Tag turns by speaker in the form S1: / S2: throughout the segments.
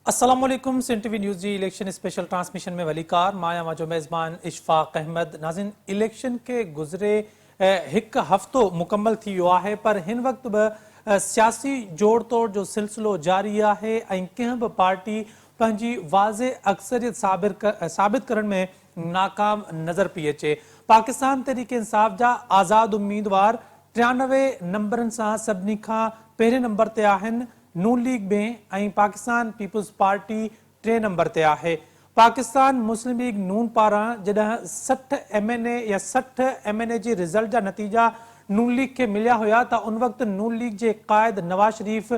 S1: अस्सलाम वालेकुम Sindh TV news जी election special transmission में वलीकार माया जो मेज़बान इशफाक अहमद नाज़िन इलेक्शन के गुज़रे हिक हफ़्तो मुकम्मल थी वियो आहे पर हिन वक्त सियासी जोड़ तोड़ जो सिलसिलो जारी आहे ऐं कंहिं बि पार्टी पंहिंजी वाज़े अक्सरियत साबित करण में नाकाम नज़र पई अचे। पाकिस्तान तहरीक इंसाफ जा आज़ाद उम्मीदवार 93 नंबरनि सां सभिनी खां पहिरें नंबर ते आहिनि। नून लीग में ऐं पाकिस्तान पीपल्स पार्टी 3 नंबर ते आहे। पाकिस्तान मुस्लिम लीग नून पारां जॾहिं 60 MNA या 60 MNA जी रिज़ल्ट जा नतीजा नून लीग के मिलिया हुआ त उन वक्त नून लीग जे क़ायद नवाज शरीफ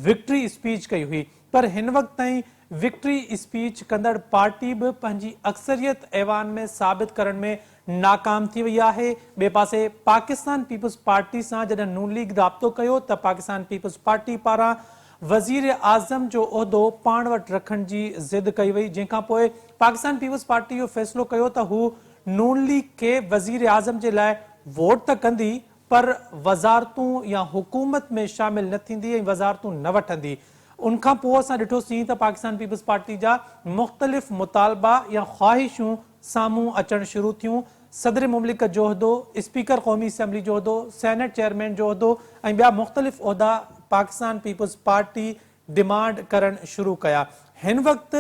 S1: विक्ट्री स्पीच कई हुई पर हिन वक्त ताईं विक्ट्री स्पीच कंदड़ पार्टी भी पंहिंजी अक्सरियत ऐवान में साबित करण में नाकाम थी वई आहे। बे पासे पाकिस्तान पीपल्स पार्टी सां जॾहिं नून लीग राब्तो कयो त पाकिस्तान पीपल्स पार्टी पारां वज़ीर आज़म जो उहदो पाण वटि रखण जी ज़िद कई वई, जंहिंखां पोइ पाकिस्तान पीपल्स पार्टी इहो फ़ैसिलो कयो त हू नून लीग के वज़ीर आज़म जे लाइ वोट त कंदी पर वज़ारतूं या हुकूमत में शामिल न थींदी ऐं वज़ारतूं न वठंदी। उनखां पोइ असां ॾिठोसीं त पाकिस्तान पीपल्स पार्टी जा मुख़्तलिफ़ मुतालबा या ख़्वाहिशूं साम्हूं अचण शुरू थियूं। सदर मुमलिकत जो उहदो, स्पीकर क़ौमी असम्बली जो उहदो, सेनेट चेयरमैन जो उहदो ऐं ॿिया मुख़्तलिफ़ उहदा पाकिस्तान पीपल्स पार्टी डिमांड करण शुरू कया। हिन वक्त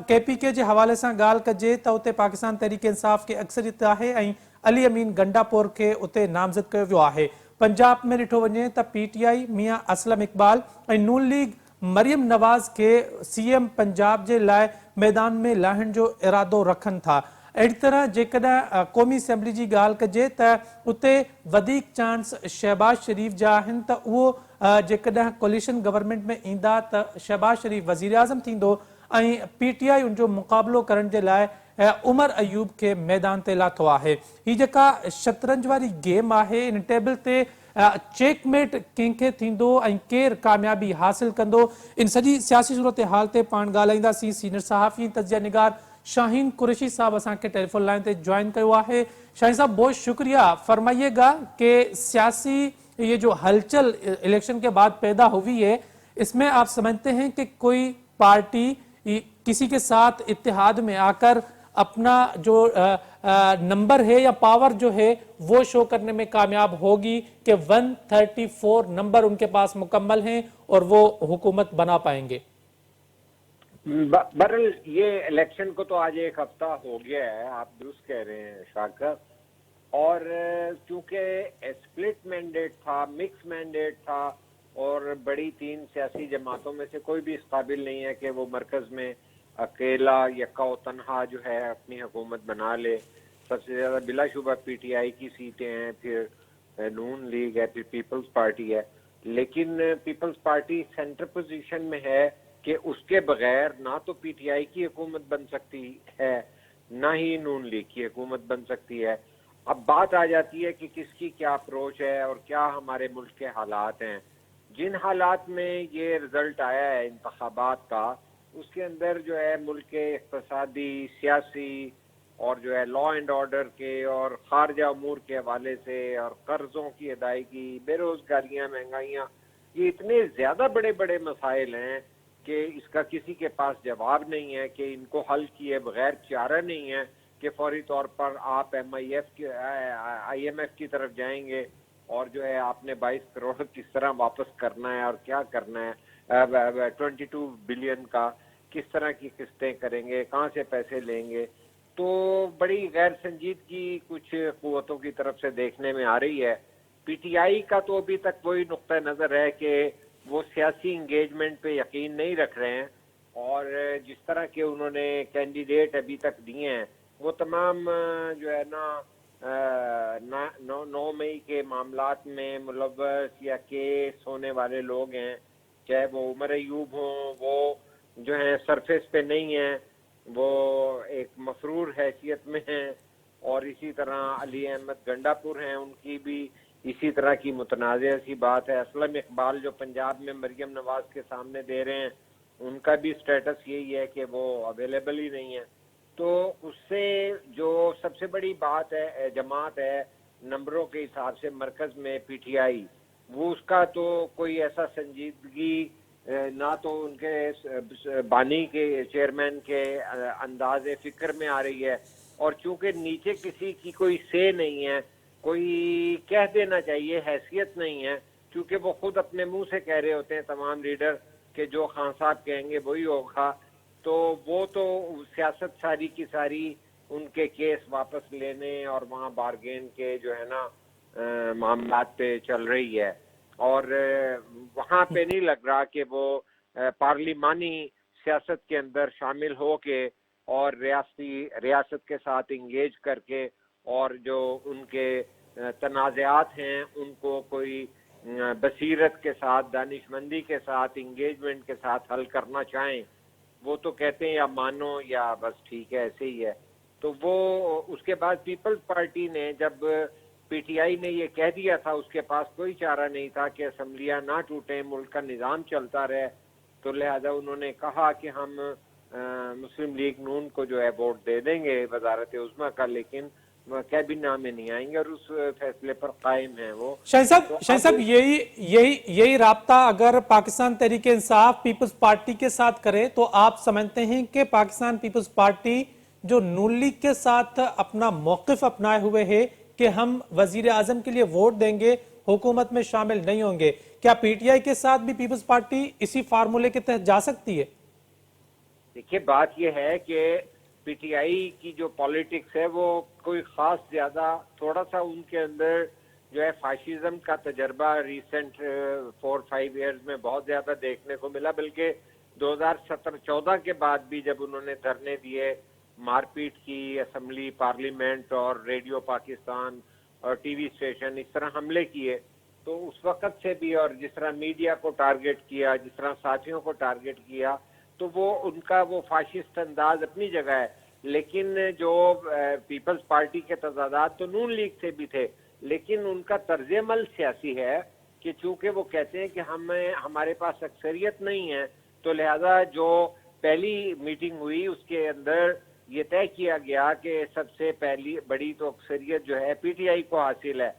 S1: KPK जे हवाले सां ॻाल्हि कजे त उते पाकिस्तान तहरीक इंसाफ के अक्सरियत आहे ऐं अली अमीन गंडापुर के उते नामज़द कयो वियो आहे। पंजाब में ॾिठो वञे त PTI मियां असलम इकबाल ऐं नून लीग मरियम नवाज़ के CM पंजाब जे लाइ मैदान में लाहिण जो इरादो रखनि था। अहिड़ी तरह जेकॾहिं क़ौमी असम्बली जी ॻाल्हि कजे त उते वधीक चांस शहबाज शरीफ जा आहिनि त उहो जेकॾहिं कोलिशन गवर्नमेंट में ईंदा त शहबाज शरीफ वज़ीर आज़म थींदो ऐं PTI उनजो मुक़ाबिलो करण जे लाइ उमर अयूब के मैदान ते लाथो आहे। ही जेका शतरंज वारी गेम आहे इन टेबल ते चेकमेट कंहिंखे थींदो ऐं केरु कामयाबी हासिल कंदो, इन सॼी सियासी सूरत हाल ते पाण ॻाल्हाईंदासीं। सीनियर सहाफ़ी तजिया निगार शाहीन कुरैशी साहब असांखे टेलीफोन लाइन पे ज्वाइन कयो आहे। शाहीन साहब बहुत शुक्रिया, फरमाइएगा कि सियासी ये जो हलचल इलेक्शन के बाद पैदा हुई है इसमें आप समझते हैं कि कोई पार्टी किसी के साथ इत्तेहाद में आकर अपना जो नंबर है या पावर जो है वो शो करने में कामयाब होगी कि 134 नंबर उनके पास मुकम्मल हैं और वो हुकूमत बना पाएंगे?
S2: बहरहाल ये इलेक्शन को तो आज एक हफ्ता हो गया है, आप दुरुस्त कह रहे हैं शाकर, और चूंकि स्प्लिट मैंडेट था, मिक्स मैंडेट था और बड़ी 3 सियासी जमातों में से कोई भी इस काबिल नहीं है कि वो मरकज में अकेला यक्का व तनहा जो है अपनी हुकूमत बना ले। सबसे ज्यादा बिलाशुबा PTI की सीटें हैं, फिर नून लीग है, फिर पीपल्स पार्टी है, लेकिन पीपल्स पार्टी सेंटर पोजीशन में है कि उसके बगैर ना तो PTI की हुकूमत बन सकती है ना ही नून लीग की हुकूमत बन सकती है। अब बात आ जाती है कि किसकी क्या अप्रोच है और क्या हमारे मुल्क के हालात हैं। जिन हालात में ये रिजल्ट आया है इंतखाबात का, उसके अंदर जो है मुल्क के इक़्तिसादी, सियासी और जो है लॉ एंड ऑर्डर के और खारजा अमूर के हवाले से और कर्जों की अदायगी, बेरोजगारियां, महंगाइयाँ, ये इतने ज़्यादा बड़े बड़े मसाइल हैं कि इसका किसी के पास जवाब नहीं है, कि इनको हल किए बगैर चारा नहीं है कि फौरी तौर पर आप IMF की तरफ जाएंगे और जो है आपने 22 करोड़ किस तरह वापस करना है और क्या करना है, 22 बिलियन का किस तरह की किस्तें करेंगे, कहाँ से पैसे लेंगे। तो बड़ी गैर संजीदगी कुछ कुव्वतों की तरफ से देखने में आ रही है। PTI का तो अभी तक वही नुक्ता नज़र है कि वो सियासी इंगेजमेंट पे यकीन नहीं रख रहे हैं और जिस तरह के उन्होंने कैंडिडेट अभी तक दिए हैं वो तमाम जो है ना 9 मई के मामलात में मुलव्वस या केस होने वाले लोग हैं, चाहे वो उमर अयूब हों, वो जो है सरफेस पे नहीं है, वो एक मफरूर हैसियत में हैं, और इसी तरह अली अहमद गंडापुर हैं, उनकी भी इसी तरह की मुतनाज़ सी बात है। असलम इकबाल जो पंजाब में मरियम नवाज के सामने दे रहे हैं, उनका भी स्टेटस यही है कि वो अवेलेबल ही नहीं है। तो उससे जो सबसे बड़ी बात है, जमात है नंबरों के हिसाब से मरकज में PTI, वो उसका तो कोई ऐसा संजीदगी نہ تو ان کے بانی کے چیئرمین کے انداز فکر میں آ رہی ہے، اور چونکہ نیچے کسی کی کوئی سے نہیں ہے، کوئی کہہ دینا چاہیے، حیثیت نہیں ہے، کیونکہ وہ خود اپنے منہ سے کہہ رہے ہوتے ہیں تمام لیڈر کہ جو خان صاحب کہیں گے وہی ہوگا، تو وہ تو سیاست ساری کی ساری ان کے کیس واپس لینے اور وہاں بارگین کے جو ہے نا معاملات پہ چل رہی ہے، اور وہاں پہ نہیں لگ رہا کہ وہ پارلیمانی سیاست کے اندر شامل ہو کے اور ریاست کے ساتھ انگیج کر کے اور جو ان کے تنازعات ہیں ان کو کوئی بصیرت کے ساتھ، دانش مندی کے ساتھ، انگیجمنٹ کے ساتھ حل کرنا چاہیں۔ وہ تو کہتے ہیں یا مانو یا بس ٹھیک ہے ایسے ہی ہے۔ تو وہ اس کے بعد پیپلز پارٹی نے جب پی ٹی آئی نے یہ کہہ دیا تھا، اس کے پاس کوئی چارہ نہیں تھا کہ اسمبلیاں نہ ٹوٹیں، ملک کا نظام چلتا رہے، تو لہذا انہوں نے کہا کہ ہم مسلم لیگ نون کو جو ہے ووٹ دے دیں گے وزارت عظمیٰ کا، لیکن کابینہ میں نہیں آئیں گے، اور اس فیصلے پر قائم ہیں وہ۔
S1: شاہین صاحب یہی رابطہ اگر پاکستان تحریک انصاف پیپلز پارٹی کے ساتھ کرے تو آپ سمجھتے ہیں کہ پاکستان پیپلز پارٹی جو نون لیگ کے ساتھ اپنا موقف اپنائے ہوئے ہے کہ ہم وزیر اعظم کے لیے ووٹ دیں گے، حکومت میں شامل نہیں ہوں گے، کیا پی ٹی آئی کے ساتھ بھی پیپلز پارٹی اسی فارمولے کے تحت جا سکتی ہے؟
S2: دیکھیے بات یہ ہے کہ پی ٹی آئی کی جو پالیٹکس ہے وہ کوئی خاص زیادہ، تھوڑا سا ان کے اندر جو ہے فاشزم کا تجربہ ریسنٹ 4-5 ایئرز میں بہت زیادہ دیکھنے کو ملا، بلکہ 2017-14 کے بعد بھی جب انہوں نے دھرنے دیے، مار پیٹ کی، اسمبلی، پارلیمنٹ اور ریڈیو پاکستان اور ٹی وی اسٹیشن اس طرح حملے کیے، تو اس وقت سے بھی، اور جس طرح میڈیا کو ٹارگٹ کیا، جس طرح ساتھیوں کو ٹارگٹ کیا، تو وہ ان کا وہ فاشسٹ انداز اپنی جگہ ہے، لیکن جو پیپلز پارٹی کے تضادات تو نون لیگ سے بھی تھے، لیکن ان کا طرز عمل سیاسی ہے کہ چونکہ وہ کہتے ہیں کہ ہمارے پاس اکثریت نہیں ہے، تو لہذا جو پہلی میٹنگ ہوئی اس کے اندر یہ طے کیا گیا کہ سب سے پہلی بڑی تو اکثریت جو ہے پی ٹی آئی کو حاصل ہے،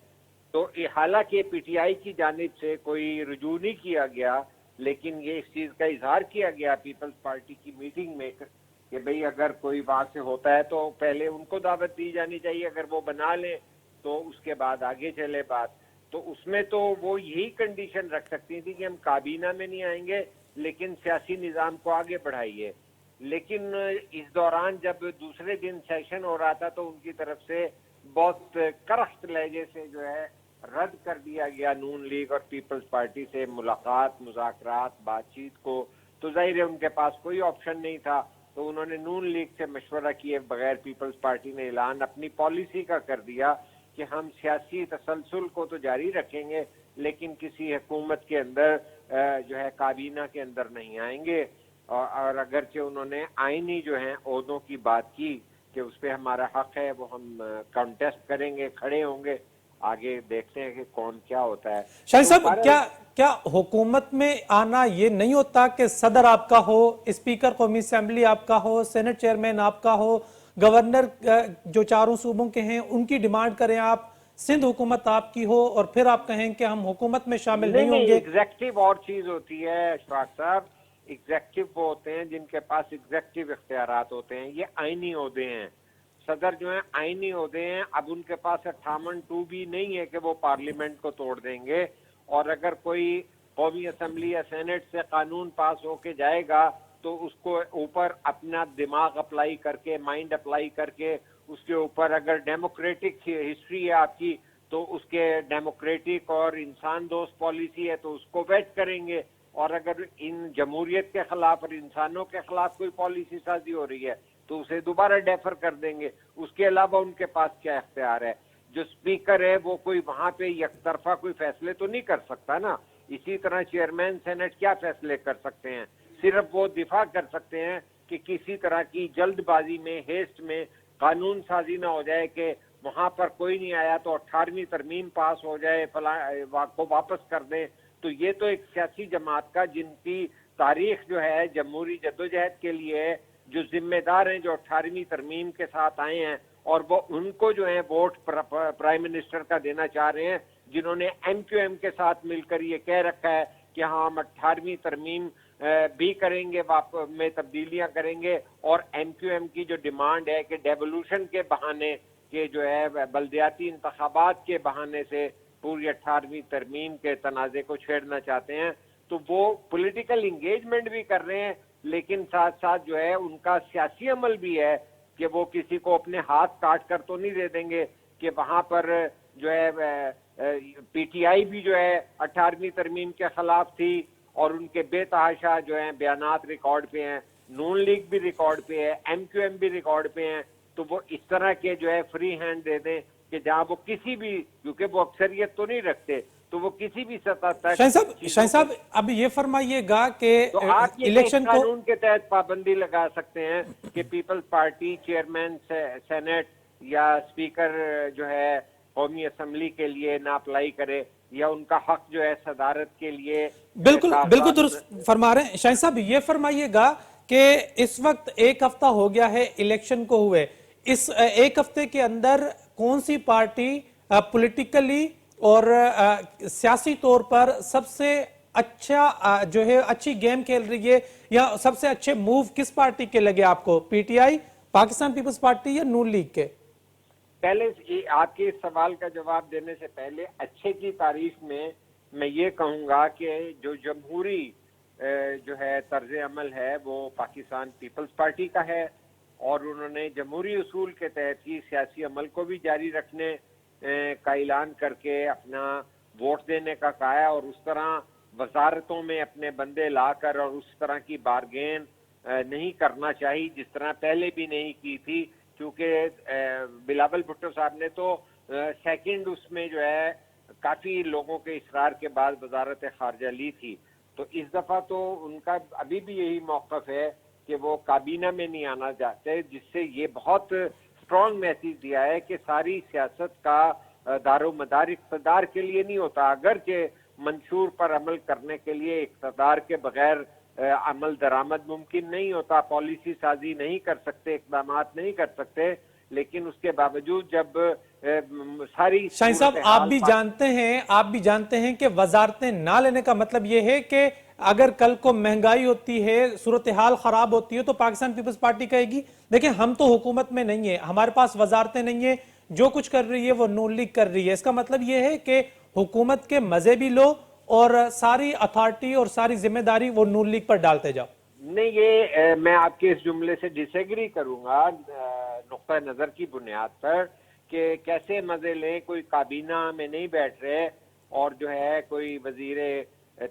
S2: تو حالانکہ پی ٹی آئی کی جانب سے کوئی رجوع نہیں کیا گیا، لیکن یہ اس چیز کا اظہار کیا گیا پیپلز پارٹی کی میٹنگ میں کہ بھئی اگر کوئی وہاں سے ہوتا ہے تو پہلے ان کو دعوت دی جانی چاہیے، اگر وہ بنا لیں تو اس کے بعد آگے چلے بات۔ تو اس میں تو وہ یہی کنڈیشن رکھ سکتی تھی کہ ہم کابینہ میں نہیں آئیں گے لیکن سیاسی نظام کو آگے بڑھائیے، لیکن اس دوران جب دوسرے دن سیشن ہو رہا تھا تو ان کی طرف سے بہت کرخت لہجے سے جو ہے رد کر دیا گیا نون لیگ اور پیپلز پارٹی سے ملاقات، مذاکرات، بات چیت کو، تو ظاہر ہے ان کے پاس کوئی آپشن نہیں تھا، تو انہوں نے نون لیگ سے مشورہ کیے بغیر پیپلز پارٹی نے اعلان اپنی پالیسی کا کر دیا کہ ہم سیاسی تسلسل کو تو جاری رکھیں گے لیکن کسی حکومت کے اندر جو ہے کابینہ کے اندر نہیں آئیں گے، اور اگرچہ انہوں نے آئینی جو ہیں عہدوں کی بات کی کہ اس پہ ہمارا حق ہے، وہ ہم کنٹیسٹ کریں گے، کھڑے ہوں گے، آگے دیکھتے ہیں کہ کون کیا ہوتا ہے۔
S1: شاہین صاحب کیا حکومت میں آنا یہ نہیں ہوتا کہ صدر آپ کا ہو، اسپیکر قومی اسمبلی آپ کا ہو، سینٹ چیئرمین آپ کا ہو، گورنر جو چاروں صوبوں کے ہیں ان کی ڈیمانڈ کریں آپ، سندھ حکومت آپ کی ہو اور پھر آپ کہیں کہ ہم حکومت میں شامل نہیں ہوں
S2: نہیں،
S1: گے؟
S2: ایگزیکٹو اور چیز ہوتی ہے اشفاق صاحب، ایگزیکٹو وہ ہوتے ہیں جن کے پاس ایگزیکٹو اختیارات ہوتے ہیں، یہ آئینی عہدے ہیں، صدر جو ہیں آئینی عہدے ہیں، اب ان کے پاس 58(2) بھی نہیں ہے کہ وہ پارلیمنٹ کو توڑ دیں گے، اور اگر کوئی قومی اسمبلی یا سینٹ سے قانون پاس ہو کے جائے گا تو اس کو اوپر اپنا دماغ اپلائی کر کے، مائنڈ اپلائی کر کے، اس کے اوپر اگر ڈیموکریٹک ہسٹری ہے آپ کی تو اس کے ڈیموکریٹک اور انسان دوست پالیسی ہے تو اس کو ویٹ کریں گے، اور اگر ان جمہوریت کے خلاف اور انسانوں کے خلاف کوئی پالیسی سازی ہو رہی ہے تو اسے دوبارہ ڈیفر کر دیں گے۔ اس کے علاوہ ان کے پاس کیا اختیار ہے؟ جو اسپیکر ہے وہ کوئی وہاں پہ یک طرفہ کوئی فیصلے تو نہیں کر سکتا نا، اسی طرح چیئرمین سینٹ کیا فیصلے کر سکتے ہیں؟ صرف وہ دفاع کر سکتے ہیں کہ کسی طرح کی جلد بازی میں، ہیسٹ میں قانون سازی نہ ہو جائے کہ وہاں پر کوئی نہیں آیا تو 18ویں ترمیم پاس ہو جائے، کو واپس کر دیں۔ تو یہ تو ایک سیاسی جماعت کا، جن کی تاریخ جو ہے جمہوری جدوجہد کے لیے جو ذمہ دار ہیں، جو 18ویں ترمیم کے ساتھ آئے ہیں، اور وہ ان کو جو ہے ووٹ پرائم منسٹر کا دینا چاہ رہے ہیں، جنہوں نے ایم کیو ایم کے ساتھ مل کر یہ کہہ رکھا ہے کہ ہاں ہم 18ویں ترمیم بھی کریں گے، میں تبدیلیاں کریں گے، اور ایم کیو ایم کی جو ڈیمانڈ ہے کہ ڈیولوشن کے بہانے کہ جو ہے بلدیاتی انتخابات کے بہانے سے پوری 18ویں ترمیم کے تنازع کو چھیڑنا چاہتے ہیں، تو وہ پولیٹیکل انگیجمنٹ بھی کر رہے ہیں، لیکن ساتھ ساتھ جو ہے ان کا سیاسی عمل بھی ہے کہ وہ کسی کو اپنے ہاتھ کاٹ کر تو نہیں دے دیں گے کہ وہاں پر جو ہے پی ٹی آئی بھی جو ہے 18ویں ترمیم کے خلاف تھی اور ان کے بے تحاشا جو ہیں بیانات ریکارڈ پہ ہیں، نون لیگ بھی ریکارڈ پہ ہے، ایم کیو ایم بھی ریکارڈ پہ ہیں، تو وہ اس طرح کے جو ہے فری ہینڈ دے دیں کہ جہاں وہ کسی بھی، کیونکہ وہ اکثریت تو نہیں رکھتے، تو وہ کسی بھی سطح تک
S1: شاہین صاحب اب یہ فرمائیے گا کہ
S2: تو آپ یہ اس
S1: الیکشن کو
S2: قانون کے تحت پابندی لگا سکتے ہیں کہ پیپلز پارٹی چیئرمین سینٹ یا اسپیکر جو ہے قومی اسمبلی کے لیے نہ اپلائی کرے، یا ان کا حق جو ہے صدارت کے لیے
S1: بالکل درست فرما رہے ہیں شاہین صاحب. یہ فرمائیے گا کہ اس وقت ایک ہفتہ ہو گیا ہے الیکشن کو ہوئے، اس ایک ہفتے کے اندر کون سی پارٹی پولیٹیکلی اور سیاسی طور پر سب سے اچھا جو ہے اچھی گیم کھیل رہی ہے، یا سب سے اچھے موو کس پارٹی کے لگے آپ کو؟ P T I, Pakistan Peoples Party یا نون لیگ کے؟
S2: پہلے آپ کے اس سوال کا جواب دینے سے پہلے اچھے کی تعریف میں یہ کہوں گا کہ جو جمہوری جو ہے طرز عمل ہے وہ پاکستان پیپلز پارٹی کا ہے، اور انہوں نے جمہوری اصول کے تحت ہی سیاسی عمل کو بھی جاری رکھنے کا اعلان کر کے اپنا ووٹ دینے کا کہا ہے، اور اس طرح وزارتوں میں اپنے بندے لا کر اور اس طرح کی بارگین نہیں کرنا چاہیے جس طرح پہلے بھی نہیں کی تھی، کیونکہ بلاول بھٹو صاحب نے تو سیکنڈ اس میں جو ہے کافی لوگوں کے اصرار کے بعد وزارت خارجہ لی تھی، تو اس دفعہ تو ان کا ابھی بھی یہی موقف ہے کہ وہ کابینہ میں نہیں آنا چاہتے، جس سے یہ بہت اسٹرانگ میسیج دیا ہے کہ ساری سیاست کا دار و مدار اقتدار کے لیے نہیں ہوتا، اگرچہ منشور پر عمل کرنے کے لیے اقتدار کے بغیر عمل درآمد ممکن نہیں ہوتا، پالیسی سازی نہیں کر سکتے، اقدامات نہیں کر سکتے، لیکن اس کے باوجود جب ساری
S1: شاہین صاحب آپ بھی جانتے ہیں کہ وزارتیں نہ لینے کا مطلب یہ ہے کہ اگر کل کو مہنگائی ہوتی ہے، صورتحال خراب ہوتی ہے تو پاکستان پیپلز پارٹی کہے گی دیکھیں ہم تو حکومت میں نہیں ہیں، ہمارے پاس وزارتیں نہیں ہیں، جو کچھ کر رہی ہے وہ نون لیگ کر رہی ہے. اس کا مطلب یہ ہے کہ حکومت کے مزے بھی لو اور ساری اتھارٹی اور ساری ذمہ داری وہ نون لیگ پر ڈالتے جاؤ.
S2: نہیں، یہ میں آپ کے اس جملے سے ڈس ایگری کروں گا نقطہ نظر کی بنیاد پر کہ کیسے مزے لیں، کوئی کابینہ میں نہیں بیٹھ رہے اور جو ہے کوئی وزیر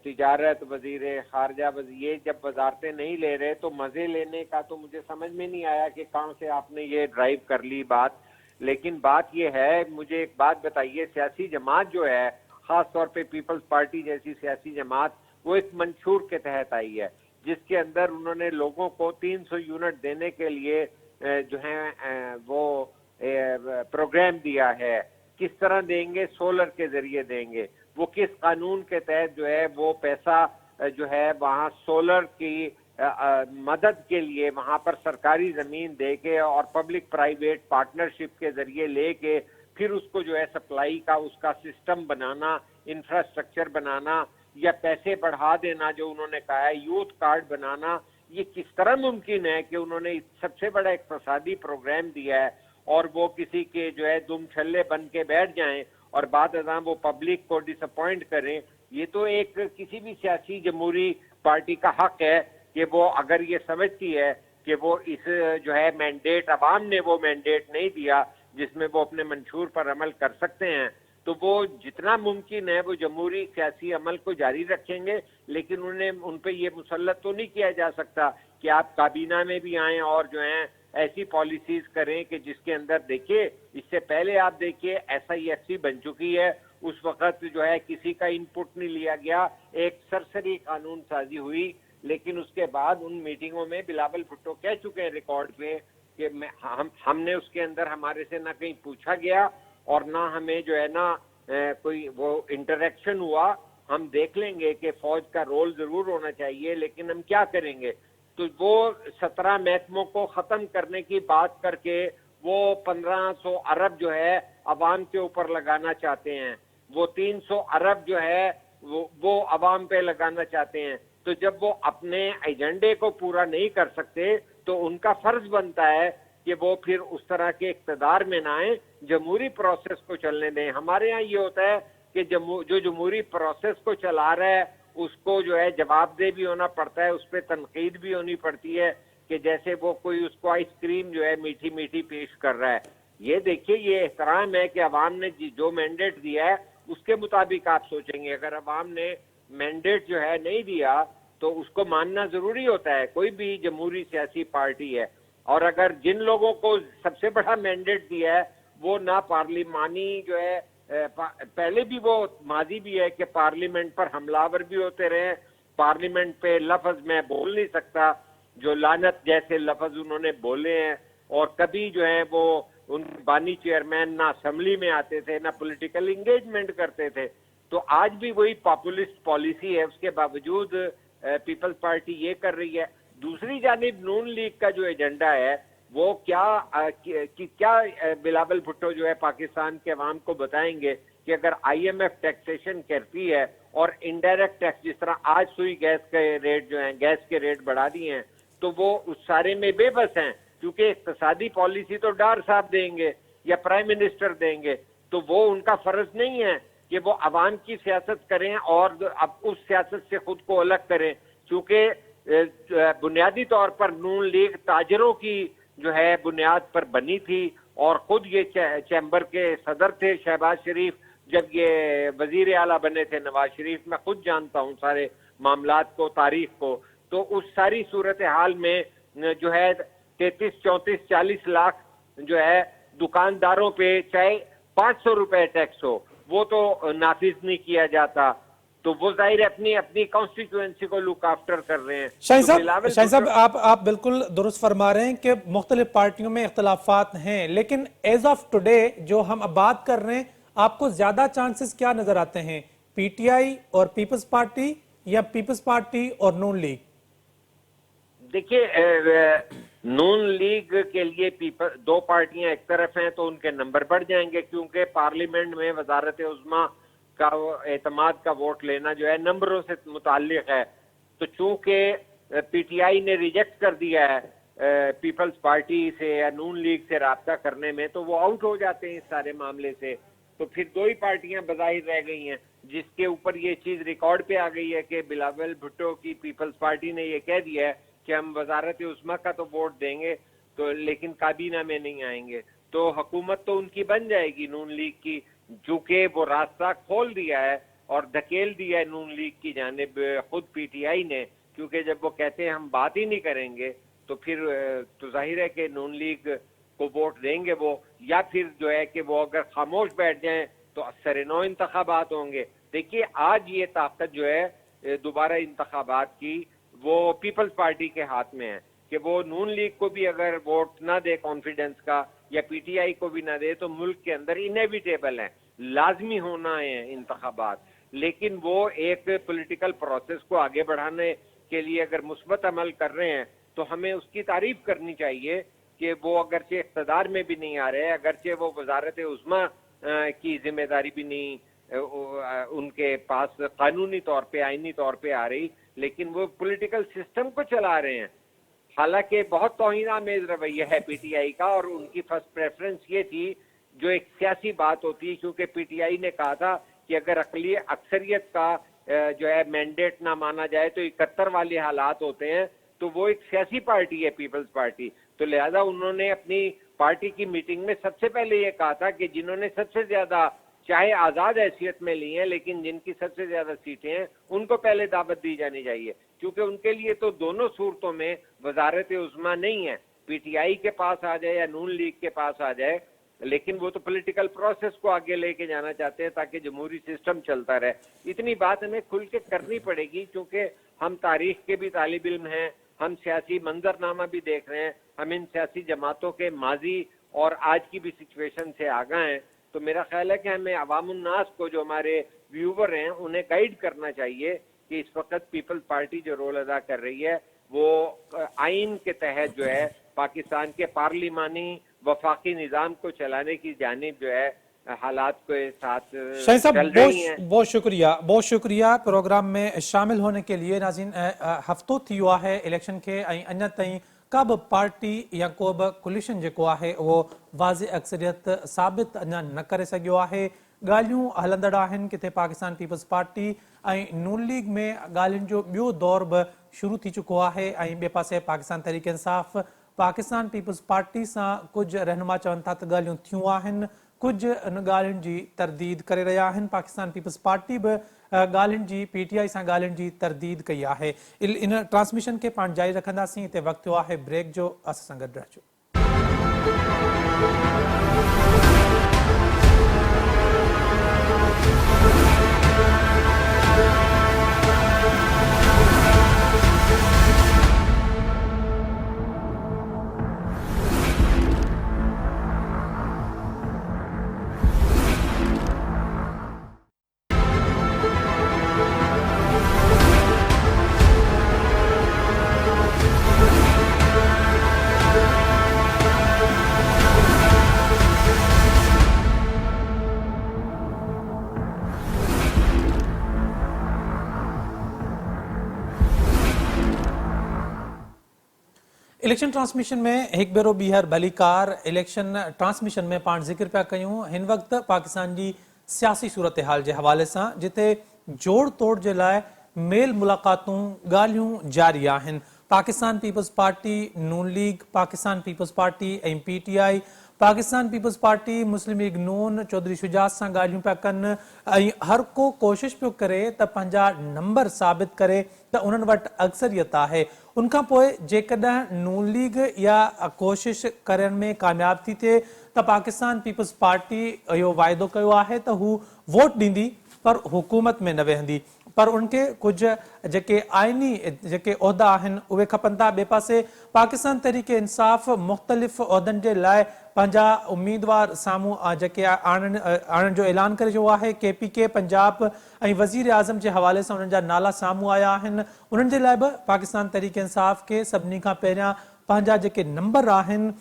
S2: تجارت، وزیر خارجہ، یہ جب وزارتیں نہیں لے رہے تو مزے لینے کا تو مجھے سمجھ میں نہیں آیا کہ کہاں سے آپ نے یہ ڈرائیو کر لی بات. لیکن بات یہ ہے، مجھے ایک بات بتائیے، سیاسی جماعت جو ہے خاص طور پہ پیپلز پارٹی جیسی سیاسی جماعت وہ ایک منشور کے تحت آئی ہے جس کے اندر انہوں نے لوگوں کو 300 یونٹ دینے کے لیے جو ہے وہ پروگرام دیا ہے. کس طرح دیں گے؟ سولر کے ذریعے دیں گے. وہ کس قانون کے تحت جو ہے وہ پیسہ جو ہے وہاں سولر کی مدد کے لیے وہاں پر سرکاری زمین دے کے اور پبلک پرائیویٹ پارٹنرشپ کے ذریعے لے کے پھر اس کو جو ہے سپلائی کا اس کا سسٹم بنانا، انفراسٹرکچر بنانا یا پیسے بڑھا دینا جو انہوں نے کہا ہے، یوتھ کارڈ بنانا، یہ کس طرح ممکن ہے کہ انہوں نے سب سے بڑا اقتصادی پروگرام دیا ہے اور وہ کسی کے جو ہے دم چھلے بن کے بیٹھ جائیں اور بعد ازاں وہ پبلک کو ڈس اپوائنٹ کریں؟ یہ تو ایک کسی بھی سیاسی جمہوری پارٹی کا حق ہے کہ وہ اگر یہ سمجھتی ہے کہ وہ اس جو ہے مینڈیٹ، عوام نے وہ مینڈیٹ نہیں دیا جس میں وہ اپنے منشور پر عمل کر سکتے ہیں، تو وہ جتنا ممکن ہے وہ جمہوری سیاسی عمل کو جاری رکھیں گے، لیکن ان پہ یہ مسلط تو نہیں کیا جا سکتا کہ آپ کابینہ میں بھی آئیں اور جو ہیں ایسی پالیسیز کریں کہ جس کے اندر دیکھیے اس سے پہلے آپ دیکھیے SIFC بن چکی ہے، اس وقت جو ہے کسی کا انپٹ نہیں لیا گیا، ایک سرسری قانون سازی ہوئی، لیکن اس کے بعد ان میٹنگوں میں بلاول بھٹو کہہ چکے ہیں ریکارڈ پہ کہ ہم نے اس کے اندر ہمارے سے نہ کہیں پوچھا گیا اور نہ ہمیں جو ہے نا کوئی وہ انٹریکشن ہوا. ہم دیکھ لیں گے کہ فوج کا رول ضرور ہونا چاہیے لیکن ہم کیا کریں گے. تو وہ 17 محکموں کو ختم کرنے کی بات کر کے وہ 1500 ارب جو ہے عوام کے اوپر لگانا چاہتے ہیں، وہ 300 ارب جو ہے وہ عوام پہ لگانا چاہتے ہیں. تو جب وہ اپنے ایجنڈے کو پورا نہیں کر سکتے تو ان کا فرض بنتا ہے کہ وہ پھر اس طرح کے اقتدار میں نہ آئیں, جمہوری پروسیس کو چلنے دیں. ہمارے ہاں یہ ہوتا ہے کہ جو جمہوری پروسیس کو چلا رہا ہے اس کو جو ہے جواب دہ بھی ہونا پڑتا ہے, اس پہ تنقید بھی ہونی پڑتی ہے کہ جیسے وہ کوئی اس کو آئس کریم جو ہے میٹھی میٹھی پیش کر رہا ہے. یہ دیکھیے یہ احترام ہے کہ عوام نے جو مینڈیٹ دیا ہے اس کے مطابق آپ سوچیں گے. اگر عوام نے مینڈیٹ جو ہے نہیں دیا تو اس کو ماننا ضروری ہوتا ہے, کوئی بھی جمہوری سیاسی پارٹی ہے. اور اگر جن لوگوں کو سب سے بڑا مینڈیٹ دیا ہے وہ نہ پارلیمانی جو ہے, پہلے بھی وہ ماضی بھی ہے کہ پارلیمنٹ پر حملہ آور بھی ہوتے رہے, پارلیمنٹ پہ لفظ میں بول نہیں سکتا جو لعنت جیسے لفظ انہوں نے بولے ہیں, اور کبھی جو ہے وہ ان بانی چیئرمین نہ اسمبلی میں آتے تھے نہ پولیٹیکل انگیجمنٹ کرتے تھے. تو آج بھی وہی پاپولسٹ پالیسی ہے, اس کے باوجود پیپلز پارٹی یہ کر رہی ہے. دوسری جانب نون لیگ کا جو ایجنڈا ہے وہ کیا بلاول بھٹو جو ہے پاکستان کے عوام کو بتائیں گے کہ اگر آئی ایم ایف ٹیکسیشن کرتی ہے اور انڈائریکٹ ٹیکس جس طرح آج سوئی گیس کے ریٹ جو ہیں, گیس کے ریٹ بڑھا دیے ہیں, تو وہ اس سارے میں بے بس ہیں کیونکہ اقتصادی پالیسی تو ڈار صاحب دیں گے یا پرائم منسٹر دیں گے. تو وہ ان کا فرض نہیں ہے کہ وہ عوام کی سیاست کریں اور اب اس سیاست سے خود کو الگ کریں, کیونکہ بنیادی طور پر نون لیگ تاجروں کی جو ہے بنیاد پر بنی تھی, اور خود یہ چیمبر کے صدر تھے شہباز شریف جب یہ وزیر اعلیٰ بنے تھے نواز شریف. میں خود جانتا ہوں سارے معاملات کو, تاریخ کو. تو اس ساری صورتحال میں جو ہے 33-34-40 لاکھ جو ہے دکانداروں پہ چاہے 500 روپے ٹیکس ہو وہ تو نافذ نہیں کیا جاتا. تو وہ ظاہر اپنی کانسٹیٹوئنسی کو لک آفٹر کر رہے ہیں.
S1: شاہین صاحب آپ بالکل درست فرما رہے ہیں کہ مختلف پارٹیوں میں اختلافات ہیں, لیکن ایز آف ٹوڈے جو ہم اب بات کر رہے ہیں آپ کو زیادہ چانسز کیا نظر آتے ہیں, پی ٹی آئی اور پیپلز پارٹی یا پیپلز پارٹی اور نون لیگ؟
S2: دیکھیے نون لیگ کے لیے دو پارٹیاں ایک طرف ہیں تو ان کے نمبر بڑھ جائیں گے, کیونکہ پارلیمنٹ میں وزارت عظمیٰ کا اعتماد کا ووٹ لینا جو ہے نمبروں سے متعلق ہے. تو چونکہ پی ٹی آئی نے ریجیکٹ کر دیا ہے پیپلز پارٹی سے یا نون لیگ سے رابطہ کرنے میں, تو وہ آؤٹ ہو جاتے ہیں اس سارے معاملے سے. تو پھر دو ہی پارٹیاں بظاہر رہ گئی ہیں, جس کے اوپر یہ چیز ریکارڈ پہ آ گئی ہے کہ بلاول بھٹو کی پیپلز پارٹی نے یہ کہہ دیا ہے کہ ہم وزارت عظمیٰ کا تو ووٹ دیں گے تو لیکن کابینہ میں نہیں آئیں گے. تو حکومت تو ان کی بن جائے گی نون لیگ کی, چونکہ وہ راستہ کھول دیا ہے اور دھکیل دیا ہے نون لیگ کی جانب خود پی ٹی آئی نے, کیونکہ جب وہ کہتے ہیں ہم بات ہی نہیں کریں گے تو پھر تو ظاہر ہے کہ نون لیگ کو ووٹ دیں گے وہ, یا پھر جو ہے کہ وہ اگر خاموش بیٹھ جائیں تو اثر نو انتخابات ہوں گے. دیکھیے آج یہ طاقت جو ہے دوبارہ انتخابات کی وہ پیپلز پارٹی کے ہاتھ میں ہے کہ وہ نون لیگ کو بھی اگر ووٹ نہ دے کانفیڈنس کا یا پی ٹی آئی کو بھی نہ دے تو ملک کے اندر انیویٹیبل ہے, لازمی ہونا ہے انتخابات. لیکن وہ ایک پولیٹیکل پروسیس کو آگے بڑھانے کے لیے اگر مثبت عمل کر رہے ہیں تو ہمیں اس کی تعریف کرنی چاہیے کہ وہ اگرچہ اقتدار میں بھی نہیں آ رہے, اگرچہ وہ وزارت عظمیٰ کی ذمہ داری بھی نہیں ان کے پاس قانونی طور پہ آئینی طور پہ آ رہی, لیکن وہ پولیٹیکل سسٹم کو چلا رہے ہیں. حالانکہ بہت توہین آمیز رویہ ہے پی ٹی آئی کا, اور ان کی فرسٹ پریفرنس یہ تھی جو ایک سیاسی بات ہوتی ہے, کیونکہ پی ٹی آئی نے کہا تھا کہ اگر اکثریت کا جو ہے مینڈیٹ نہ مانا جائے تو 71 والے حالات ہوتے ہیں, تو وہ ایک سیاسی پارٹی ہے پیپلز پارٹی. تو لہذا انہوں نے اپنی پارٹی کی میٹنگ میں سب سے پہلے یہ کہا تھا کہ جنہوں نے سب سے زیادہ چاہے آزاد حیثیت میں لی ہیں لیکن جن کی سب سے زیادہ سیٹیں ہیں ان کو پہلے دعوت دی جانی چاہیے, کیونکہ ان کے لیے تو دونوں صورتوں میں وزارت عظمیٰ نہیں ہے, پی ٹی آئی کے پاس آ جائے یا نون لیگ کے پاس آ جائے, لیکن وہ تو پولیٹیکل پروسیس کو آگے لے کے جانا چاہتے ہیں تاکہ جمہوری سسٹم چلتا رہے. اتنی بات ہمیں کھل کے کرنی پڑے گی کیونکہ ہم تاریخ کے بھی طالب علم ہیں, ہم سیاسی منظرنامہ بھی دیکھ رہے ہیں, ہم ان سیاسی جماعتوں کے ماضی اور آج کی بھی سچویشن سے آگاہ ہیں. تو میرا خیال ہے کہ ہمیں عوام الناس کو جو ہمارے ویور ہیں انہیں گائیڈ کرنا چاہیے کہ اس وقت پیپلز پارٹی جو رول ادا کر رہی ہے وہ آئین کے تحت جو ہے پاکستان کے پارلیمانی وفاقی نظام کو چلانے کی جانب جو ہے हालात के साथ
S1: शाहीन साहब
S2: चल रही हैं।
S1: बहुत शुक्रिया प्रोग्राम में शामिल होने के लिए। नाज़रीन, हफ़्तो थी वियो आहे इलेक्शन खे ऐं अञा ताईं का बि पार्टी या को बि कोलिशन जेको आहे उहो वाज़े अक्सरियत साबित अञा न करे सघियो आहे। ॻाल्हियूं हलंदड़ आहिनि, किथे पाकिस्तान पीपल्स पार्टी ऐं नून लीग में ॻाल्हियुनि जो ॿियो दौर बि शुरू थी चुको आहे ऐं ॿिए पासे पाकिस्तान तहरीक इंसाफ़ पाकिस्तान पीपल्स पार्टी सां कुझु रहनुमा चवनि था त ॻाल्हियूं थियूं आहिनि, कुझु इन ॻाल्हियुनि जी तरदीद करे रहिया आहिनि। पाकिस्तान पीपल्स पार्टी बि ॻाल्हियुनि जी PTI सां ॻाल्हियुनि जी तरदीद कई आहे। इन ट्रांसमिशन खे पाण जारी रखंदासीं। हिते वक़्तु थियो आहे ब्रेक जो, असां सां गॾु रहिजो। इलेक्शन ट्रांसमिशन में एक बेरो बीहर भलीकार इलेक्शन ट्रांसमिशन में पाण जिक्र पिया कयूं हिन वक्त पाकिस्तान जी सियासी सूरत हाल के हवाले से, जिते जोड़ तोड़ के लाए मेल मुलाकातूं ॻाल्हियूं जारी आहिनि। पाकिस्तान पीपल्स पार्टी, नून लीग, पाकिस्तान पीपल्स पार्टी ऐं PTI, पाकिस्तान पीपल्स पार्टी, मुस्लिम लीग नून, चौधरी शुजात सां ॻाल्हियूं पिया कनि ऐं हर को कोशिश पियो करे त पंहिंजा नंबर साबित करे त उन्हनि वटि अक्सरियत आहे। उनखां पोइ जेकॾहिं नून लीग या कोशिश करण में कामयाब थी थिए त पाकिस्तान पीपल्स पार्टी इहो वाइदो कयो आहे त हू वोट ॾींदी पर हुकूमत में न वेहंदी, पर उनके कुछ जेके आइनी जेके उहदा आहिनि उहे खपनि था। ॿिए पासे पाकिस्तान तहरीक इंसाफ़ मुख़्तलिफ़ उहदनि जे लाइ पंहिंजा उम्मीदवार साम्हूं जेके आणण जो ऐलान करे चुको आहे। KPK पंजाब ऐं वज़ीर आज़म जे हवाले सां उन्हनि जा नाला साम्हूं आया आहिनि। उन्हनि जे लाइ बि पाकिस्तान तहरीक इंसाफ़ खे सभिनी खां पहिरियां पंहिंजा जेके नंबर आहिनि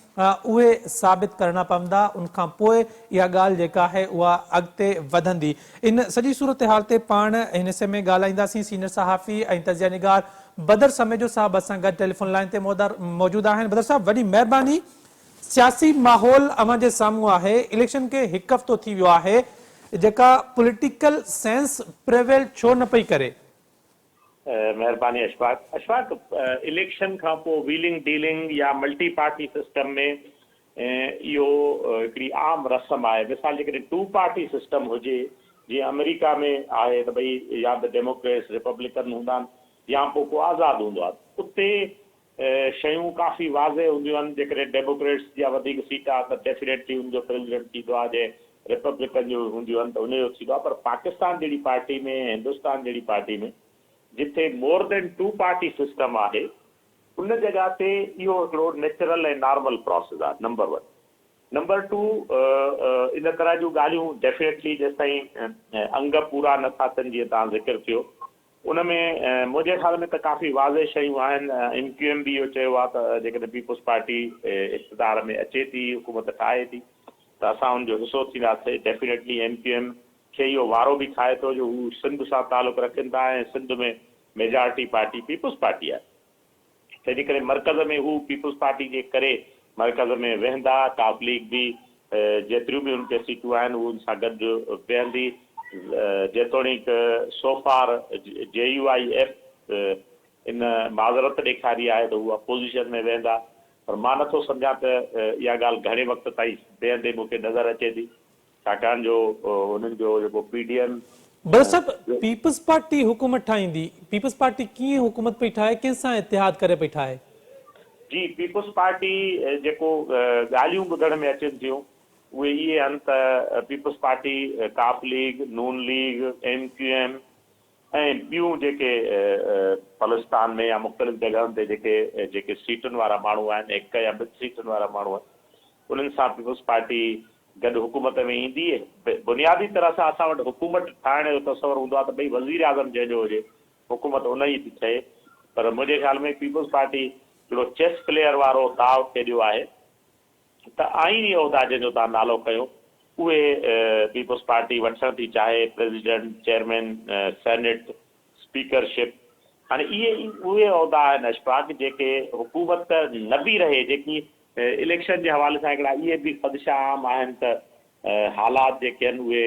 S1: उहे साबित करणा पवंदा, उनखां पोइ इहा ॻाल्हि जेका आहे उहा अॻिते वधंदी। इन सॼी सूरत हाल ते पाण हिन हिसे में ॻाल्हाईंदासीं। सीनियर सहाफ़ी ऐं तज़िया निगार बदर समेजो साहब असां गॾु टेलीफोन लाइन ते मौजूद आहिनि। बदर साहब, वॾी महिरबानी। सियासी माहौल अवां जे साम्हूं आहे, इलेक्शन के हिकु हफ़्तो थी वियो आहे, जेका पॉलिटिकल सेंस प्रिवेल छो न पई करे?
S3: मेहरबानी अशफाक, इलेक्शन खां पोइ व्हीलिंग डीलिंग या मल्टी पार्टी सिस्टम में इहो हिकिड़ी आम रस्म आहे। मिसाल जे कॾहिं 2 पार्टी सिस्टम हुजे, जीअं अमेरिका में आहे त भई या त डेमोक्रेट्स रिपब्लिकन हूंदा आहिनि या पोइ को आज़ादु हूंदो आहे, उते शयूं काफ़ी वाज़े हूंदियूं आहिनि। जेकॾहिं डेमोक्रेट्स जा वधीक सीट आहे त डेफिनेटली हुनजो प्रेसिडेंट थींदो आहे, जे रिपब्लिकन जो हूंदियूं आहिनि त उनजो थींदो आहे। पर पाकिस्तान जहिड़ी पार्टी में, हिंदुस्तान जहिड़ी पार्टी में, जिथे मोर देन 2 पार्टी सिस्टम आहे, उन जगह ते इहो हिकिड़ो नेचुरल ऐं नॉर्मल प्रोसेस आहे, नंबर 1। नंबर 2, इन तरह जूं ॻाल्हियूं डेफिनेटली जेसिताईं अंग पूरा नथा थियनि, जीअं तव्हां ज़िक्र थियो, उन में मुंहिंजे ख़्याल में त काफ़ी वाज़े शयूं आहिनि। MQM बि इहो चयो आहे त जेकॾहिं पीपल्स पार्टी इक़्तिदार में अचे थी, हुकूमत ठाहे थी, त असां हुनजो हिसो थींदासीं। डेफिनेटली MQM खे इहो वारो बि खाए थो जो हू सिंध सां तालुक़ु रखनि था ऐं सिंध में मेजॉरिटी पार्टी पीपल्स पार्टी आहे। तंहिंजे करे मर्कज़ में हू पीपल्स पार्टी जे करे मर्कज़ में वेहंदा। काफ लीग बि जेतिरियूं बि उनखे सीटूं आहिनि उन सां गॾु वेहंदी। जेतोणीक सोफार JUIF इन माज़रत ॾेखारी आहे त हू अपोज़िशन में वेहंदा, पर मां नथो सम्झां त इहा ॻाल्हि घणे वक़्त ताईं वेहंदे मूंखे नज़र अचे थी, छाकाणि जो उन्हनि जो जेको PDM।
S1: बस साहब, पीपल्स पार्टी हुकूमत ठाहींदी, पीपल्स पार्टी कीअं हुकूमत पई ठाहे, कंहिंसां इतिहाद करे पई ठाहे?
S3: जी, पीपल्स पार्टी जेको ॻाल्हियूं ॿुधण में अचनि थियूं उहे इहे आहिनि त पीपल्स पार्टी, काफ लीग, नून लीग, MQM ऐं ॿियूं जेके बलूचिस्तान में या मुख़्तलिफ़ जॻहियुनि ते जेके सीटुनि वारा माण्हू आहिनि, 1 या 2 सीटुनि वारा माण्हू आहिनि, उन्हनि सां पीपल्स पार्टी गॾु हुकूमत में ईंदी। बुनियादी तरह सां असां वटि हुकूमत ठाहिण जो तस्वर हूंदो आहे त भई वज़ीर आज़म जंहिंजो हुजे, हुकूमत उन जी थी थिए। पर मुंहिंजे ख़्याल में पीपल्स पार्टी हिकिड़ो चेस प्लेयर वारो दाव खेॾियो आहे त आईनी उहिदा जंहिंजो तव्हां नालो कयो, उहे पीपल्स पार्टी वठण थी चाहे, प्रेसिडेंट, चेयरमैन, सेनेट, स्पीकरशिप। हाणे उहे उहिदा आहिनि अशफाक जेके हुकूमत न बि रहे, जेकी इलेक्शन जे हवाले सां हिकिड़ा इहे बि ख़दशा आम आहिनि त हालात जेके आहिनि उहे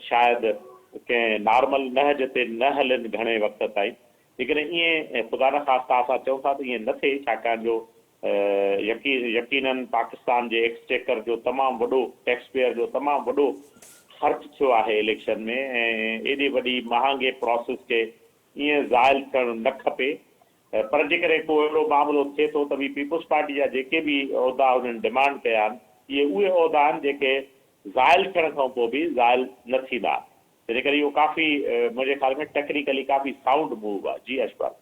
S3: शायदि कंहिं नॉर्मल नहज ते न हलनि घणे वक़्त ताईं। लेकिन ईअं ख़ुदा न ख़ास्ता असां चऊं था त ईअं न थिए, छाकाणि जो यकीनन पाकिस्तान जे एक्सचेकर जो तमामु वॾो, टैक्स पेयर जो तमामु वॾो ख़र्च थियो आहे इलेक्शन में, ऐं एॾी वॾी महांगे प्रोसेस खे ईअं ज़ाइल करणु न खपे। पर जेकॾहिं को अहिड़ो मामिलो थिए थो त बि पीपल्स पार्टी जा जेके बि उहिदा उन्हनि डिमांड कया आहिनि, इहे उहे उहिदा आहिनि जेके ज़ाइल थियण खां पोइ बि ज़ाइल न थींदा। तंहिं करे इहो काफ़ी मुंहिंजे ख़्याल में टेक्निकली काफ़ी साउंड मूव आहे। जी अशफाक।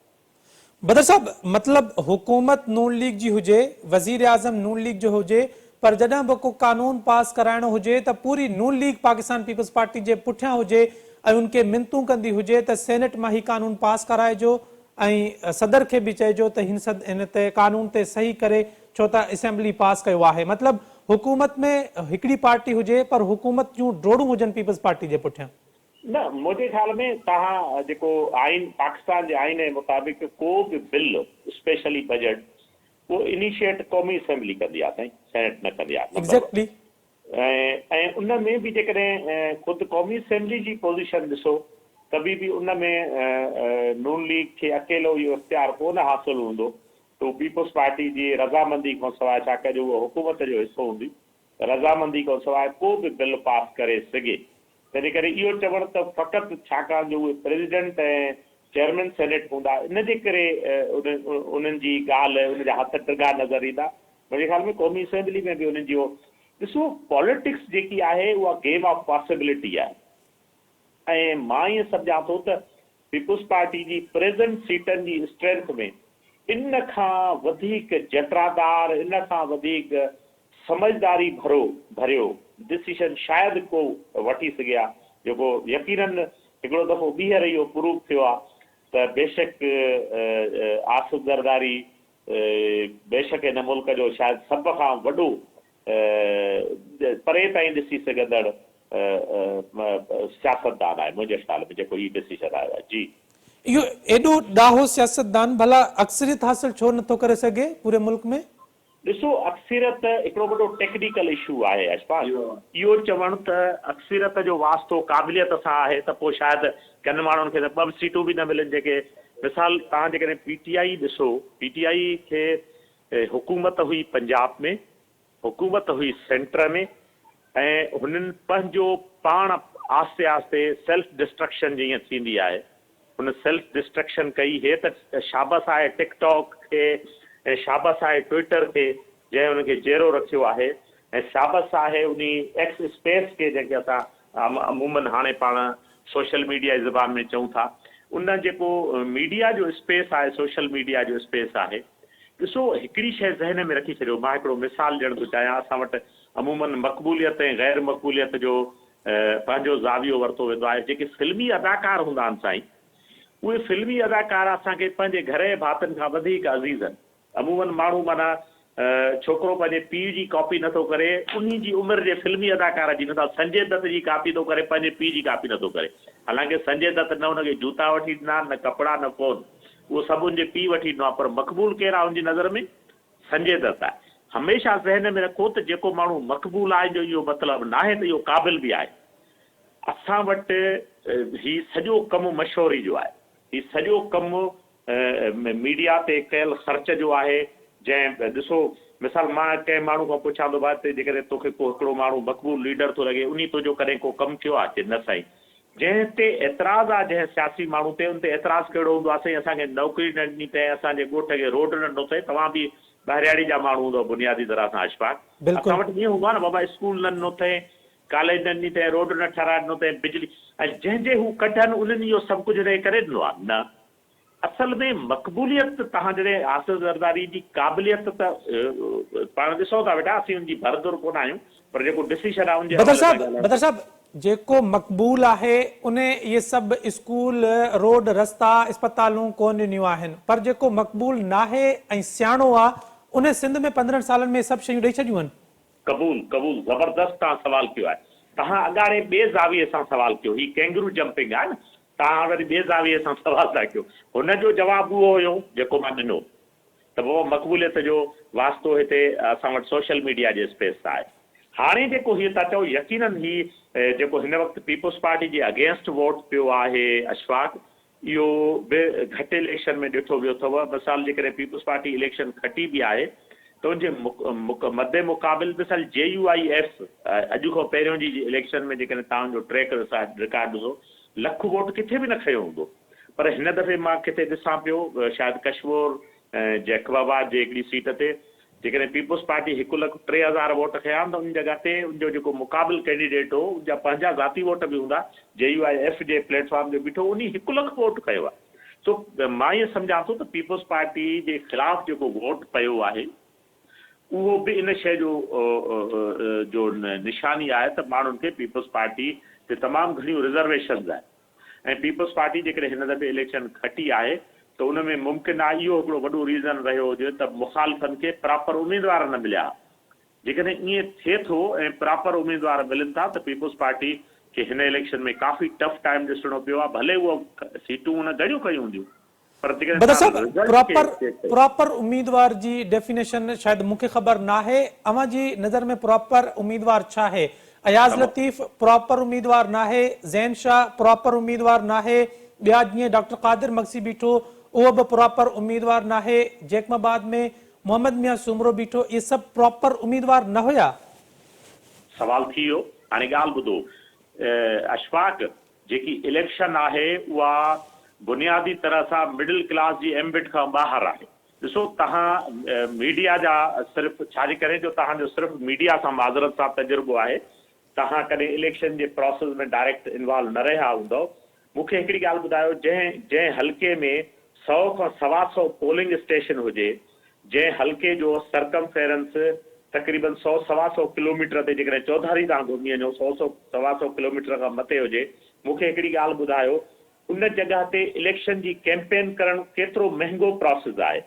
S1: बदर साहब, मतलब हुकूमत नून लीग जी हुजे, वजीर आजम नून लीग जो हुजे, पर जॾहिं बि को कानून पास कराइणो हुजे त पूरी नून लीग पाकिस्तान पीपल्स पार्टी जे पुठियां हुजे ऐं उनखे मिनतूं कंदी हुजे त सेनेट मां ही कानून पास कराइजो ऐं सदर खे बि चइजो त हिन ते कानून ते सही करे, छो त असेंबली पास कयो आहे। मतलब हुकूमत में हिकिड़ी पार्टी हुजे पर हुकूमत जूं ड्रोड़ूं हुजनि पीपल्स पार्टी जे पुठियां।
S3: न, मुंहिंजे ख्याल में तव्हां जेको आइन, पाकिस्तान जे आइन जे मुताबिक़ को बि बिल, स्पेशली बजट, उहो इनिशिएट क़ौमी असेंबली कंदी आहे साईं, सेनेट न कंदी आहे।
S1: एग्जैक्टली।
S3: ऐं उन में बि जेकॾहिं ख़ुदि क़ौमी असेंबली जी पोज़ीशन ॾिसो त बि उन में नून लीग खे अकेलो इहो इख्तियार कोन हासिलु हूंदो त पीपल्स पार्टी जी रज़ामंदी खां सवाइ, छाकाणि जो उहो हुकूमत जो हिसो हूंदी, रज़ामंदी खां सवाइ को बि बिल पास करे सघे। तंहिं करे इहो चवणु त फ़क़ति छाकाणि जो उहे प्रेसिडेंट ऐं चेयरमैन सेनेट हूंदा, इन जे करे उन्हनि जी ॻाल्हि, उनजा हथ टिगा नज़र ईंदा। मुंहिंजे ख़्याल में क़ौमी असेंबली में बि उन्हनि जो ॾिसो, पॉलिटिक्स जेकी आहे उहा गेम ऑफ पॉसिबिलिटी आहे। ऐं मां ईअं सम्झां थो त पीपल्स पार्टी जी प्रेज़ेंट सीटनि जी स्ट्रेंथ में इन खां वधीक जटरादार, इन खां वधीक समझदारी भरियो डिसीशन शायदि को वठी सघे हा, जेको यकीनन हिकिड़ो दफ़ो ॿीहर इहो प्रूव थियो आहे त बेशक आसिफ ज़रदारी बेशक हिन मुल्क जो शायदि सभ खां वॾो परे ताईं ॾिसी सघंदड़ सियासतदान आहे मुंहिंजे ख़्याल में, जेको हीउ डिसीशन आयो आहे। जी,
S1: इहो एॾो ॾाहो सियासतदान भला अक्सरियत हासिल छो नथो करे सघे पूरे मुल्क में?
S3: ॾिसो, अक्सरियत हिकिड़ो वॾो टेक्निकल इशू आहे अशफाक। इहो चवणु त अक्सरियत जो वास्तो क़ाबिलियत सां आहे त पोइ शायदि किन माण्हुनि खे त 2 सीटूं बि न मिलनि। जेके मिसाल तव्हां जेकॾहिं PTI ॾिसो, PTI खे हुकूमत हुई पंजाब में, हुकूमत हुई सेंटर में, ऐं हुननि पंहिंजो पाण आस्ते आस्ते सेल्फ डिस्ट्रक्शन जीअं थींदी आहे, हुन सेल्फ डिस्ट्रक्शन कई। हे त शाबस आहे टिकटॉक खे, ऐं शाबस आहे ट्विटर खे जंहिं हुनखे जेरो रखियो आहे, ऐं शाबस आहे उन एक्स स्पेस खे जंहिंखे असां अमूमन हाणे पाण सोशल मीडिया जी ज़बान में चऊं था। उन जेको मीडिया जो स्पेस आहे, सोशल मीडिया जो स्पेस आहे, ॾिसो हिकिड़ी शइ ज़हन में रखी छॾियो। मां हिकिड़ो मिसाल ॾियणु थो चाहियां। असां वटि अमूमन मक़बूलियत ऐं ग़ैर मक़बूलियत जो पंहिंजो ज़ावियो वरितो वेंदो आहे। जेके फिल्मी अदाकार हूंदा आहिनि साईं, उहे फिल्मी अदाकार असांखे पंहिंजे घर जे भातनि खां वधीक अज़ीज़ आहिनि। अमूमन माण्हू माना छोकिरो पंहिंजे पीउ जी कॉपी नथो करे, उन जी उमिरि जे फिल्मी अदाकार जी नथा। संजय दत्त जी कॉपी थो करे, पंहिंजे पीउ जी कॉपी नथो करे। हालांकि संजय दत्त न हुनखे जूता वठी ॾिना, न कपिड़ा, न फ़ोन, उहो सभु उनजे पीउ वठी ॾिनो आहे। पर मक़बूल केरु आहे उनजी नज़र में? संजय दत्त आहे। हमेशह ज़हन में रखो त जेको माण्हू मक़बूल आहे जो इहो मतिलबु न आहे त इहो क़ाबिल बि आहे। असां वटि हीउ सॼो कमु मशहूरी जो आहे। हीउ सॼो कमु मीडिया ते कयल ख़र्च जो आहे। जंहिं ॾिसो, मिसाल मां कंहिं माण्हू खां पुछां थो, भाउ जेकॾहिं तोखे को हिकिड़ो माण्हू मक़बूल लीडर थो लॻे, उन तुंहिंजो कॾहिं को कमु कयो आहे? न साईं। जंहिं ते एतिराज़ आहे, जंहिं सियासी माण्हू ते, उन ते एतिराज़ कहिड़ो हूंदो आहे? साईं असांखे नौकिरी न ॾिनी अथई, असांजे ॻोठ खे रोड न ॾिनो अथई। तव्हां बि ॿाहिरियाड़ी जा माण्हू हूंदव बुनियादी तरह सां अशफाक। असां वटि ईअं हूंदो आहे न, बाबा स्कूल न ॾिनो अथई, कॉलेज न ॾिनी अथई, रोड न ठाराए ॾिनो अथई, बिजली, ऐं जंहिंजे हू कढनि उन्हनि इहो सभु कुझु ॾेई करे ॾिनो आहे। न, असल में मक़बूलियत तव्हां जॾहिं आसिफ ज़रदारी जी क़ाबिलियत त पाण ॾिसो था बेटा, असीं उनजी भरदुर कोन आहियूं, पर जेको डिसीशन आहे उनजे
S1: बदर साहब जेको मक़बूल आहे उन इहे सभु स्कूल, रोड, रस्ता, अस्पतालूं कोन ॾिनियूं आहिनि, पर जेको मक़बूल नाहे ऐं सियाणो आहे उन सिंध में 15 सालनि में सभु शयूं ॾेई छॾियूं आहिनि।
S3: क़बूल क़बूल ज़बरदस्त तव्हां सवाल कयो आहे। तव्हां अॻाड़े ॿिए ज़ाविये सां सवाल कयो, ही कैंगरू जंपिंग आहे न, तव्हां वरी ॿिए ज़ाविये सां सवाल था कयो। हुनजो जवाबु उहो हुयो जेको मां ॾिनो, त पोइ मक़बूलियत जो वास्तो हिते असां वटि सोशल मीडिया जे स्पेस आहे। हाणे जेको हीअ था चओ, यकीनन ही जेको हिन वक़्तु पीपुल्स पार्टी जे अगेंस्ट वोट पियो आहे अशफाक, इहो बि घटि इलेक्शन में ॾिठो वियो अथव। मिसाल जे करे पीपुल्स पार्टी इलेक्शन खटी बि आहे, त उनजे मदे मुक़ाबिल मिसाल JUIF अॼु खां पहिरियों जी इलेक्शन में जेकॾहिं तव्हांजो ट्रैक रिकॉर्ड ॾिसो, लख वोट किथे बि न खयो हूंदो। पर हिन दफ़े मां किथे ॾिसां पियो शायदि कशमोर जैकबाबाद जे हिकिड़ी सीट ते जेकॾहिं पीपुल्स पार्टी 1,03,000 वोट खया त उन जॻह ते उनजो जेको मुक़ाबिल कैंडिडेट हो, उनजा पंहिंजा ज़ाती वोट बि हूंदा, JUIF जे प्लेटफॉर्म ते बीठो, उन 1 लख वोट खयो आहे। सो मां इहो सम्झां थो त पीपुल्स पार्टी जे ख़िलाफ़ जेको वोट पियो आहे उहो बि इन शइ जो निशानी आहे त माण्हुनि खे पीपुल्स पार्टी ते तमामु घणियूं रिज़र्वेशन्स आहिनि। ऐं पीपुल्स पार्टी जेकॾहिं हिन दफ़े इलेक्शन खटी आहे त उन में मुमकिन आहे इहो हिकिड़ो वॾो रीज़न रहियो हुजे त मुख़ालिफ़नि खे प्रॉपर उम्मीदवार न मिलिया। जेकॾहिं ईअं थिए थो ऐं प्रॉपर उम्मीदवार मिलनि था त पीपुल्स पार्टी खे हिन इलेक्शन में काफ़ी टफ टाइम ॾिसणो पियो आहे। भले उहो सीटूं उन घणियूं कयूं हूंदियूं, पर
S1: बदर साहब प्रॉपर उम्मीदवार जी डेफिनेशन शायद मुझे खबर ना है, अवां जी नजर में प्रॉपर उम्मीदवार छा है? अयाज लतीफ प्रॉपर उम्मीदवार ना है, ज़ैन शाह प्रॉपर उम्मीदवार ना है, ॿिया जीअं डॉक्टर कादिर मक्सी बीठो उहो बि प्रॉपर उम्मीदवार ना है, जैकमाबाद में मोहम्मद मियां सुमरो बीठो, ये सब प्रॉपर उम्मीदवार न हुया?
S3: सवाल थी वियो। हाणे ॻाल्हि ॿुधो अशफाक, जेकी इलेक्शन आहे उहा बुनियादी तरह सां मिडिल क्लास जी एम्बिट खां ॿाहिरि आहे। ॾिसो तव्हां मीडिया जा सिर्फ़ु छाजे करे जो तव्हांजो सिर्फ़ु मीडिया सां माज़रत सां तजुर्बो आहे, तव्हां कॾहिं इलेक्शन जे प्रोसेस में डायरेक्ट इन्वॉल्व न रहिया हूंदव। मूंखे हिकिड़ी ॻाल्हि ॿुधायो, जंहिं हल्के में 100 खां 125 पोलिंग स्टेशन हुजे, जंहिं हल्के जो सरकमफेरेंस तक़रीबन 100-125 किलोमीटर ते जेकॾहिं चौधारी तव्हां घुमी वञो 100-125 किलोमीटर खां मथे हुजे, मूंखे हिकिड़ी ॻाल्हि ॿुधायो, उन जॻह ते इलेक्शन जी कैंपेन करणु केतिरो महांगो प्रोसेस आहे।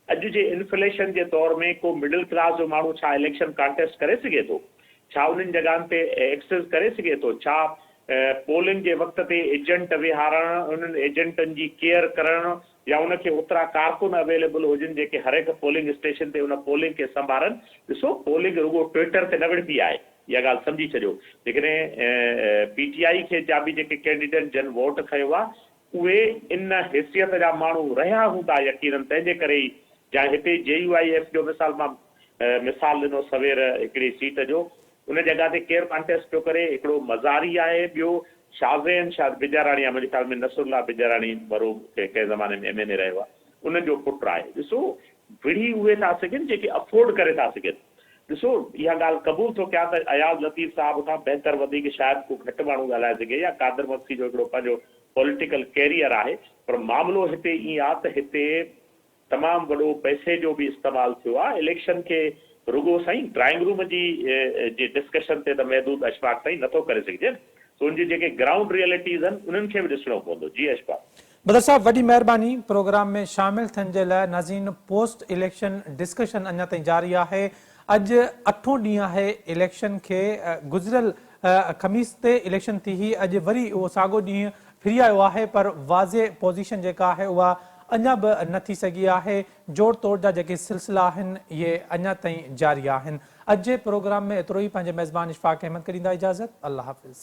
S3: अॼु जे इन्फ्लेशन जे दौर में को मिडिल क्लास जो माण्हू छा इलेक्शन कॉन्टेस्ट करे सघे थो? छा उन्हनि जॻहनि ते एक्सेस करे सघे थो? छा पोलिंग जे वक़्त ते एजेंट विहारणु, उन्हनि एजेंटनि जी केयर करणु, या उनखे ओतिरा कारकुन अवेलेबल हुजनि जेके हर हिकु पोलिंग स्टेशन ते उन पोलिंग खे संभालनि? ॾिसो पोलिंग रुॻो ट्विटर ते न विढ़बी आहे, इहा ॻाल्हि सम्झी छॾियो। जेकॾहिं PTI खे जा बि जेके कैंडिडेट जन वोट खयो आहे उहे इन हैसियत जा माण्हू रहिया हूंदा यकीनन, तंहिंजे करे ई या हिते JUIF जो मिसाल ॾिनो सवेर हिकिड़ी सीट जो, उन जॻह ते केरु कॉन्टेस्ट पियो करे, हिकिड़ो मज़ारी आहे, ॿियो शाज़ेन शायदि बिजाराणी आहे, मुंहिंजे ख़्याल में नसरुल्ला बिजाराणी बरो कंहिं ज़माने में MNA रहियो आहे, उनजो पुटु आहे। ॾिसो विढ़ी उहे था सघनि जेके अफोर्ड करे था सघनि। ॾिसो इहा ॻाल्हि क़बूल थो कयां त अयाज़ लतीफ़ साहिब खां बहितर वधीक शायदि को घटि माण्हू ॻाल्हाए सघे, या कादिर मक्सी जो हिकिड़ो पंहिंजो पॉलिटिकल कैरियर आहे, पर मामिलो हिते ईअं आहे त हिते तमामु वॾो पैसे जो बि इस्तेमालु थियो आहे। इलेक्शन खे रुॻो साईं ड्राइंग रूम जी डिस्कशन ते त महदूद अशफाक साईं नथो करे सघिजे, तो उनजी जेके ग्राउंड रियलिटीज़ आहिनि उन्हनि खे बि ॾिसणो पवंदो। जी अशफाक।
S1: बदर साहब वॾी महिरबानी प्रोग्राम में शामिल थियण जे लाइ। नाज़रीन, पोस्ट इलेक्शन डिस्कशन अञा ताईं जारी आहे। अॼु 8हों ॾींहुं आहे इलेक्शन खे, गुज़िरियल ख़मीस ते इलेक्शन थी हुई, अॼु वरी उहो साॻियो ॾींहुं फिरी आयो आहे, पर वाज़े पोज़ीशन जेका आहे उहा अञा बि न थी सघी आहे। जोड़ तोड़ जा जेके सिलसिला आहिनि इहे अञा ताईं जारी आहिनि। अॼु जे प्रोग्राम में एतिरो ई। पंहिंजे मेज़बान इशफाक अहमद करींदा इजाज़त। अल्लाह हाफ़िज़।